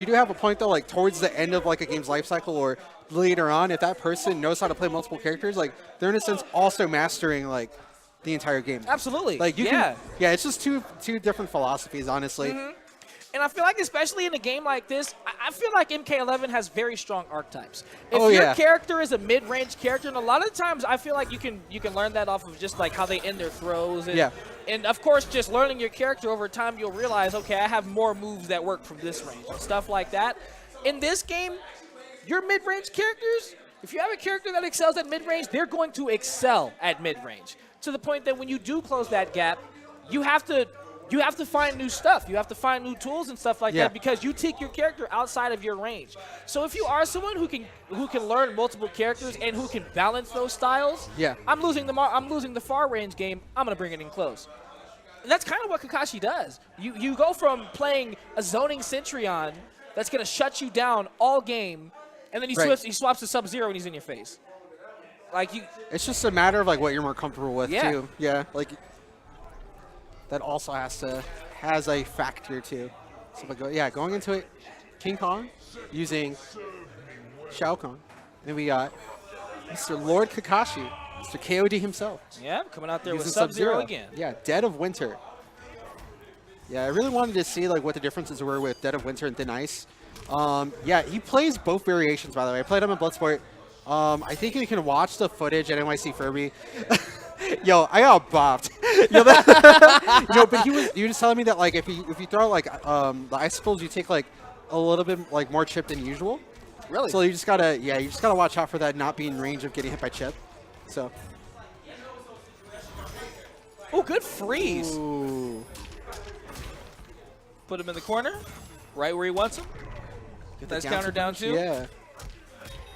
You do have a point though, like towards the end of like a game's life cycle or later on, if that person knows how to play multiple characters, like they're in a sense also mastering like the entire game. Absolutely. Like you can, yeah, it's just two different philosophies, honestly. And I feel like, especially in a game like this, I feel like MK11 has very strong archetypes. If Oh, your yeah. character is a mid-range character, and a lot of the times I feel like you can learn that off of just like how they end their throws. And, Yeah. And of course, just learning your character over time, you'll realize, okay, I have more moves that work from this range and stuff like that. In this game, your mid-range characters, if you have a character that excels at mid-range, they're going to excel at mid-range. To the point that when you do close that gap, you have to find new stuff. You have to find new tools and stuff like that because you take your character outside of your range. So if you are someone who can learn multiple characters and who can balance those styles, I'm losing the far range game. I'm gonna bring it in close. And that's kind of what Kakashi does. You go from playing a zoning Centurion that's gonna shut you down all game, and then he swaps to Sub-Zero and he's in your face. Like it's just a matter of like what you're more comfortable with too. Yeah, like. That also has a factor too. So going into it, King Kong using Shao Kahn. Then we got Mr. Lord Kakashi, Mr. KOD himself. Yeah, coming out there with Sub-Zero again. Yeah, Dead of Winter. Yeah, I really wanted to see like what the differences were with Dead of Winter and Thin Ice. Yeah, he plays both variations, by the way. I played him in Bloodsport. I think you can watch the footage at NYC Furby. Yo, I got bopped. But he was telling me that like if you throw like the icicles, you take like a little bit like more chip than usual. Really? So you just gotta watch out for that not being in range of getting hit by chip. So. Oh, good freeze. Ooh. Put him in the corner, right where he wants him. Get that counter down too. Yeah.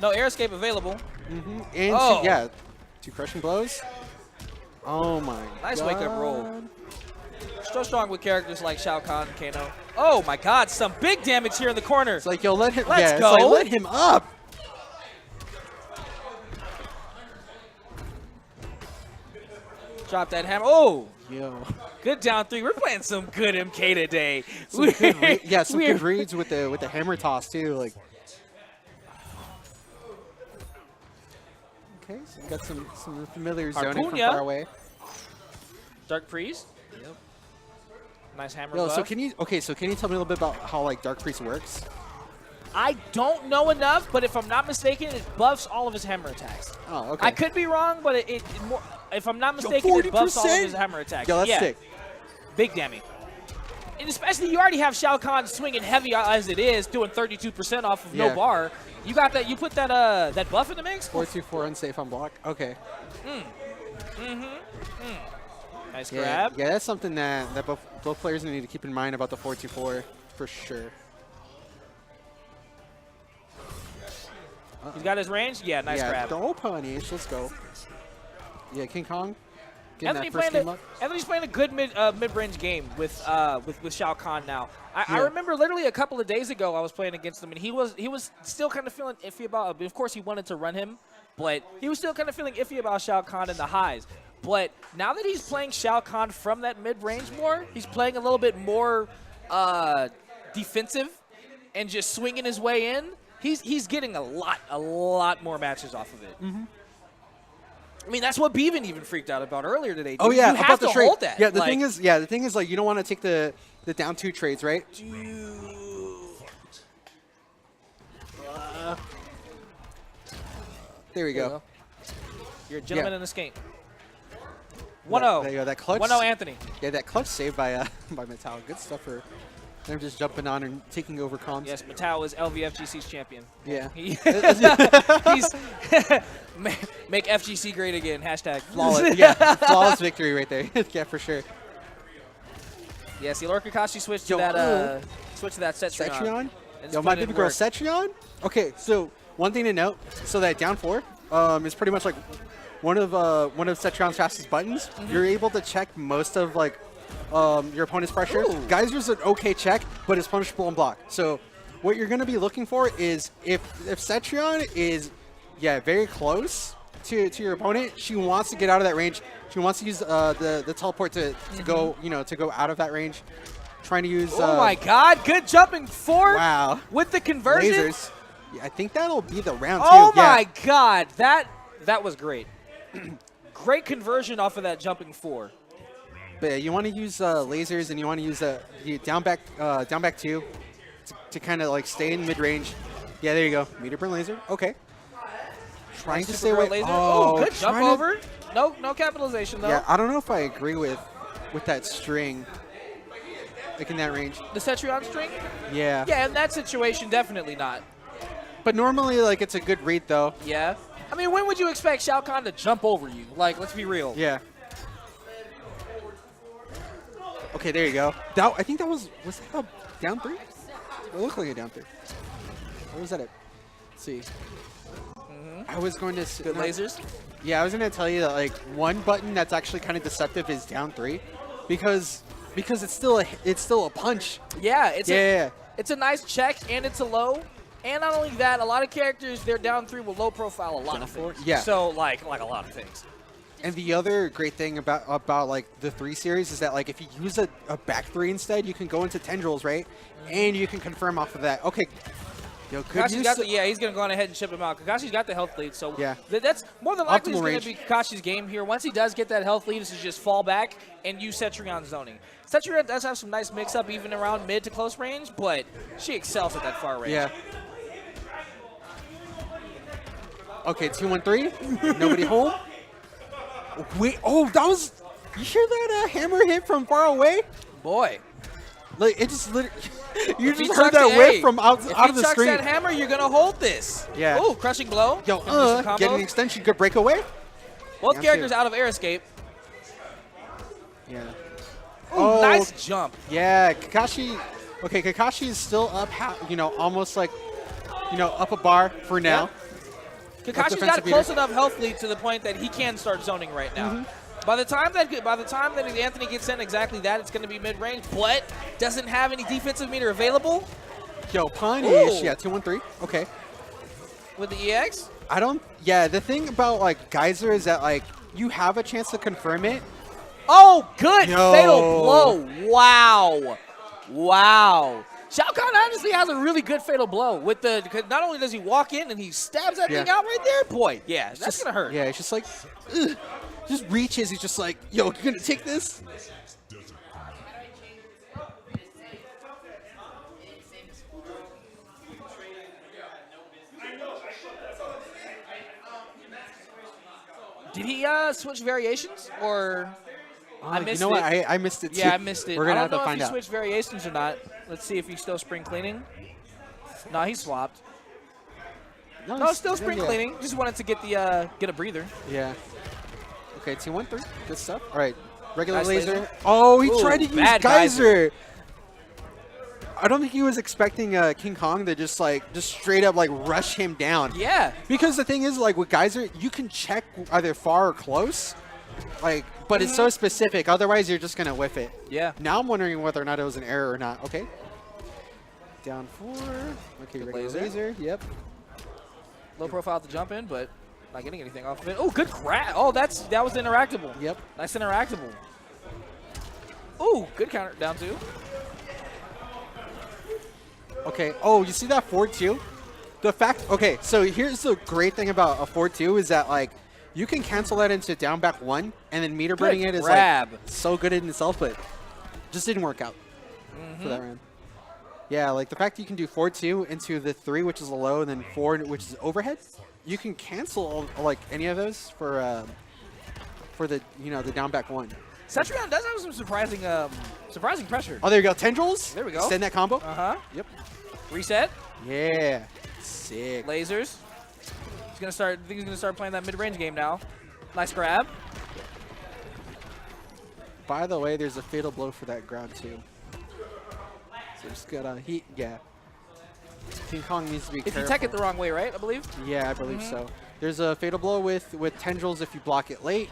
No air escape available. And two crushing blows. Oh my god. Nice wake-up roll. So strong with characters like Shao Kahn and Kano. Oh my god, some big damage here in the corner. It's like, yo, let him, Let's go. It's like, let him up. Drop that hammer. Oh. Yo. Good down three. We're playing some good MK today. Some good reads with the hammer toss too. Like. Okay, so we got some familiar zoning from far away. Dark Priest. Yep. Nice hammer. Yo, buff. so can you tell me a little bit about how like Dark Priest works? I don't know enough, but if I'm not mistaken, it buffs all of his hammer attacks. Oh, okay. I could be wrong, but it more, if I'm not mistaken, it buffs all of his hammer attacks. Yo, that's sick. Big damage. And especially, you already have Shao Kahn swinging heavy as it is, doing 32% off of no bar. You got that. You put that that buff in the mix. 4-2-4 unsafe on block. Okay. Nice grab. Yeah, that's something that both players need to keep in mind about the 4-2-4 for sure. He's got his range. Yeah, nice grab. Don't punish. Let's go. Yeah, King Kong. Anthony's playing a good mid-range game with Shao Kahn now. I remember literally a couple of days ago I was playing against him, and he was still kind of feeling iffy about it. Of course, he wanted to run him, but he was still kind of feeling iffy about Shao Kahn in the highs. But now that he's playing Shao Kahn from that mid-range more, he's playing a little bit more defensive and just swinging his way in. He's getting a lot more matches off of it. I mean, that's what Bevan even freaked out about earlier today. Oh yeah, you have to hold that. Yeah, the thing is like you don't want to take the down two trades, right? There we go. You're a gentleman in this game. 1-0. There you go. That clutch. 1-0 Anthony. Yeah, that clutch save by Metal. Good stuff for them just jumping on and taking over comms. Yes, Metal is LVFGC's champion. Yeah. He's make FGC great again. Hashtag. Flawless. Yeah, flawless victory right there. Yeah, for sure. Yeah, see, Lord Kakashi switched to that Cetrion. Yo, my baby girl Cetrion? Okay, so one thing to note, so that down four is pretty much like one of Cetrion's fastest buttons. You're able to check most of like your opponent's pressure. Geyser's an okay check, but it's punishable on block. So what you're going to be looking for is if Cetrion is very close to your opponent, she wants to get out of that range. She wants to use the teleport to go to go out of that range. Trying to use. Oh my God! Good jumping forward. Wow. With the conversion. Lasers. Yeah, I think that'll be the round Oh two. Yeah. my God! That was great. Great conversion off of that jumping 4. But yeah, you want to use lasers, and you want to use down back 2 to kind of like stay in mid range. Yeah, there you go. Meter burn laser. Okay. Trying to stay away. Laser. Oh, good jump over. No capitalization though. Yeah, I don't know if I agree with that string. Like in that range. The Cetrion string? Yeah. Yeah, in that situation, definitely not. But normally, like, it's a good read, though. Yeah. I mean, when would you expect Shao Kahn to jump over you? Like, let's be real. Yeah. Okay, there you go. I think that was that a down 3? It looked like a down 3. What was that at? Let's see. I was going to... Good lasers? Yeah, I was going to tell you that, like, one button that's actually kind of deceptive is down 3. Because it's still a punch. Yeah, It's a nice check, and it's a low. And not only that, a lot of characters, they're down 3 will low profile a lot of things. Yeah. So, like a lot of things. And the other great thing about like the 3 series is that like if you use a back 3 instead, you can go into tendrils, right? And you can confirm off of that. Okay. Yo, Kakashi's got he's going to go on ahead and ship him out. Kakashi's got the health lead, so yeah. That's more than likely Optimal going to be Kakashi's game here. Once he does get that health lead, this is just fall back and use Cetrion zoning. Cetrion does have some nice mix-up even around mid to close range, but she excels at that far range. Yeah. Okay, 2-1-3. Nobody home. Wait, oh, that was... You hear that hammer hit from far away? Boy. Like, it just literally... You just heard that whip from out of the screen. If he chucks that hammer, you're going to hold this. Yeah. Oh, crushing blow. Yo, get an extension, good breakaway. Both characters out of air escape. Yeah. Oh, nice jump. Yeah, Kakashi... Okay, Kakashi is still up, almost like, up a bar for now. Yeah. Kakashi's got a close enough health lead to the point that he can start zoning right now. By the time that Anthony gets in exactly that, it's going to be mid-range, but doesn't have any defensive meter available. Yo, punish. Yeah, 2-1-3. Okay. With the EX? Yeah, the thing about, like, Geyser is that, like, you have a chance to confirm it. Oh, good. Fatal blow. Wow. Wow. Shao Kahn honestly has a really good fatal blow with because not only does he walk in and he stabs that thing out right there, boy, yeah, that's going to hurt. Yeah, it's just like, just reaches. He's just like, yo, you going to take this? Did he switch variations or... I missed it. What? I missed it too. Yeah, I missed it. We're going to have to find out. I don't know if he switched variations or not. Let's see if he's still spring cleaning. No, he swapped. No, still spring cleaning. Just wanted to get a breather. Yeah. Okay, 2-1-3. Good stuff. All right. Regular nice laser. Oh, he tried to use Geyser. I don't think he was expecting King Kong to just straight up like rush him down. Yeah. Because the thing is, like with Geyser, you can check either far or close. Like, but it's so specific. Otherwise, you're just gonna whiff it. Yeah. Now I'm wondering whether or not it was an error or not. Okay. Down 4. Okay, good regular laser. Yep. Low profile to jump in, but not getting anything off of it. Oh, good grab. Oh, that was interactable. Yep. Nice interactable. Oh, good counter. Down 2. Okay. Oh, you see that 4-2? The fact. Okay. So here's the great thing about a 4-2 is that like. You can cancel that into down back 1, and then meter burning it is like so good in itself, but just didn't work out for that round. Yeah, like the fact that you can do 4-2 into the 3, which is a low, and then 4, which is overhead. You can cancel like any of those for the the down back 1. Cetrion does have some surprising pressure. Oh, there you go, tendrils. There we go. Extend that combo. Yep. Reset. Yeah. Sick. Lasers. I think he's gonna start playing that mid-range game now. Nice grab. By the way, there's a fatal blow for that ground too. So just gotta yeah. King Kong needs to be careful. If you tech it the wrong way, right? I believe. Yeah, I believe so. There's a fatal blow with tendrils if you block it late.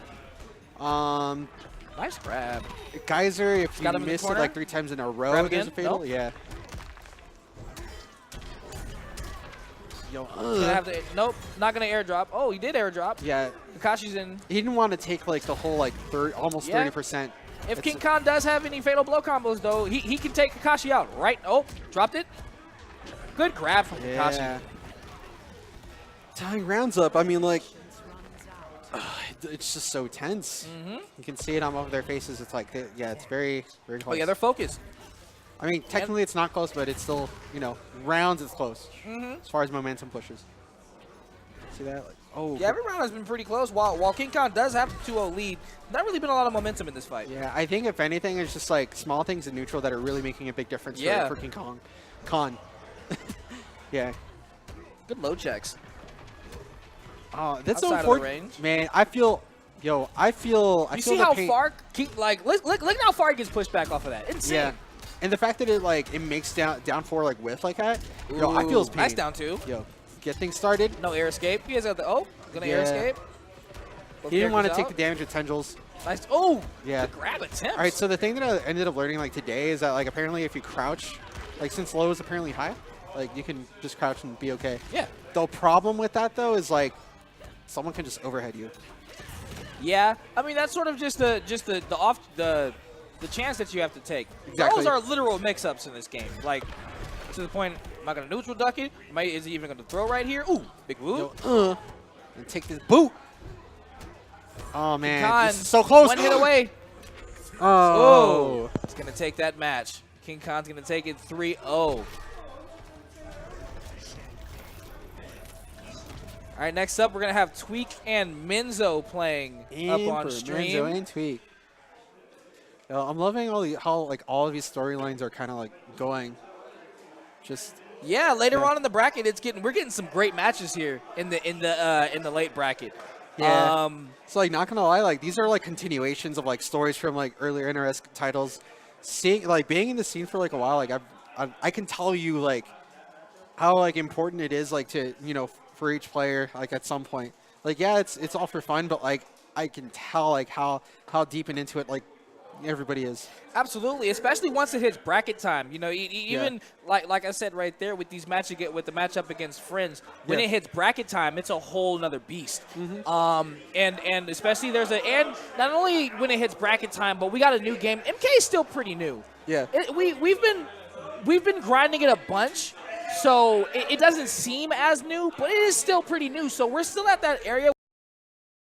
Nice grab. Geyser, if you miss it like 3 times in a row, there's a fatal. Nope. Yeah. Yo, nope, not gonna airdrop. Oh, he did airdrop. Yeah. Kakashi's in. He didn't want to take like the whole like almost 30%. If King Khan does have any fatal blow combos, though, he can take Kakashi out, right? Oh, dropped it. Good grab from Kakashi. Tying rounds up. I mean, like, it's just so tense. You can see it on both of their faces. It's like, yeah, it's very, very close. Oh, yeah, they're focused. I mean, technically it's not close, but it's still, you know, rounds it's close as far as momentum pushes. See that? Like, oh. Yeah, every round has been pretty close. While King Khan does have the 2-0 lead, not really been a lot of momentum in this fight. Yeah, I think if anything, it's just like small things in neutral that are really making a big difference for King Khan. Yeah. Good low checks. Oh, that's so Outside of the important. range. Man, I feel You see see how far, look how far he gets pushed back off of that. Insane. Yeah. And the fact that it makes down 4 like whiff like that, yo, I feel his pain. Nice down 2. Yo, get things started. No air escape. He has got the gonna air escape. He didn't want to take the damage with tendrils. Nice. Oh, yeah. good grab attempt. All right, so the thing that I ended up learning like today is that like apparently if you crouch, like since low is apparently high, like you can just crouch and be okay. Yeah. The problem with that though is like someone can just overhead you. Yeah, I mean that's sort of just the chance that you have to take. Exactly. Those are literal mix-ups in this game. Like to the point, am I gonna neutral duck it? Is he even gonna throw right here? Ooh, big move. Yo, and take this boot. Oh man, Khan, this is so close. One hit away. Oh. It's gonna take that match. King Khan's gonna take it 3-0. All right, next up, we're going to have Tweak and Minzo playing up on stream. Minzo and Tweak. Yo, I'm loving how like all of these storylines are kind of like going. Yeah, later on in the bracket, we're getting some great matches here in the late bracket. Yeah. So like, not gonna lie, like these are like continuations of like stories from like earlier NRS titles. Seeing like being in the scene for like a while, like I can tell you like how like important it is like to for each player, like at some point, like yeah, it's all for fun, but like I can tell like how deep and into it like everybody is. Absolutely, especially once it hits bracket time. Even like I said right there with these with the matchup against friends, when it hits bracket time, it's a whole nother beast. And especially and not only when it hits bracket time, but we got a new game. MK is still pretty new. Yeah, we've been grinding it a bunch. So it doesn't seem as new, but it is still pretty new. So we're still at that area